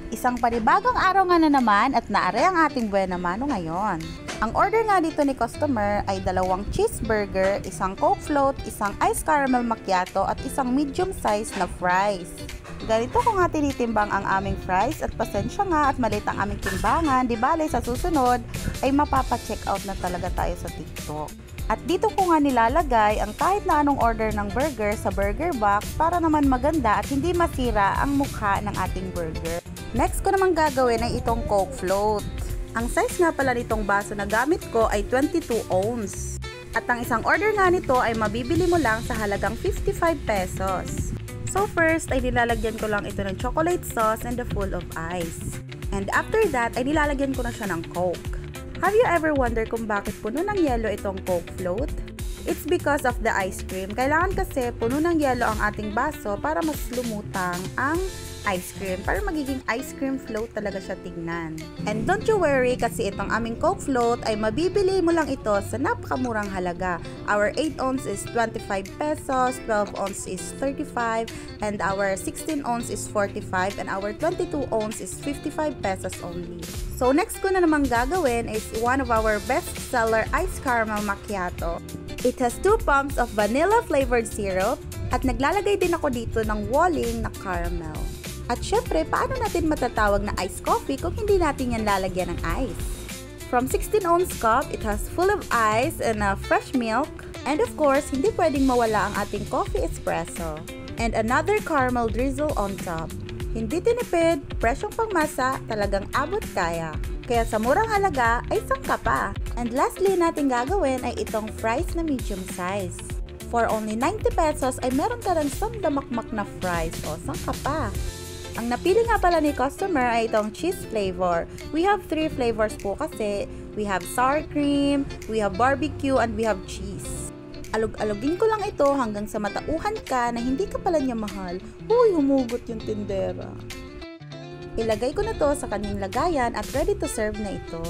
Isang panibagong araw nga na naman at naari ang ating buena mano ngayon. Ang order nga dito ni customer ay 2 cheeseburger, isang Coke float, isang ice caramel macchiato at isang medium size na fries. Ganito ko nga tinitimbang ang aming fries at pasensya nga at maliit ang aming timbangan, di bale sa susunod ay mapapacheck out na talaga tayo sa TikTok. At dito ko nga nilalagay ang kahit na anong order ng burger sa burger box para naman maganda at hindi masira ang mukha ng ating burger. Next ko naman gagawin ay itong Coke float. Ang size nga pala nitong baso na gamit ko ay 22 ounce. At ang isang order nga nito ay mabibili mo lang sa halagang 55 pesos. So first ay nilalagyan ko lang ito ng chocolate sauce and a full of ice. And after that ay nilalagyan ko na siya ng Coke. Have you ever wondered kung bakit puno ng yelo itong Coke float? It's because of the ice cream. Kailangan kasi puno ng yelo ang ating baso para mas lumutang ang ice cream. Para magiging ice cream float talaga siya tingnan. And don't you worry kasi itong aming Coke float ay mabibili mo lang ito sa napakamurang halaga. Our 8 ounce is 25 pesos, 12 ounce is 35, and our 16 ounce is 45, and our 22 ounce is 55 pesos only. So next ko na namang gagawin is one of our best seller ice caramel macchiato. It has 2 pumps of vanilla flavored syrup at naglalagay din ako dito ng walling na caramel. At syempre, paano natin matatawag na iced coffee kung hindi natin yan lalagyan ng ice? From 16 ounce cup, it has full of ice and fresh milk. And of course, hindi pwedeng mawala ang ating coffee espresso. And another caramel drizzle on top. Hindi tinipid, presyong pangmasa, talagang abot kaya. Kaya sa murang halaga ay sangka pa. And lastly natin gagawin ay itong fries na medium size. For only 90 pesos ay meron ka rin damakmak na fries. O, sangka pa. Ang napili nga pala ni customer ay itong cheese flavor. We have 3 flavors po kasi. We have sour cream, we have barbecue, and we have cheese. Alog-alogin ko lang ito hanggang sa matauhan ka na hindi ka pala niya mahal. Huy, humugot yung tindera. Ilagay ko na to sa kanyang lagayan at ready to serve na ito.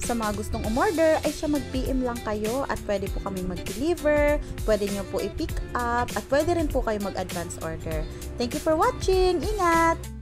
Sa mga gustong umorder ay siya mag-PM lang kayo at pwede po kaming mag-deliver, pwede nyo po i-pick up at pwede rin po kayo mag-advance order. Thank you for watching! Ingat!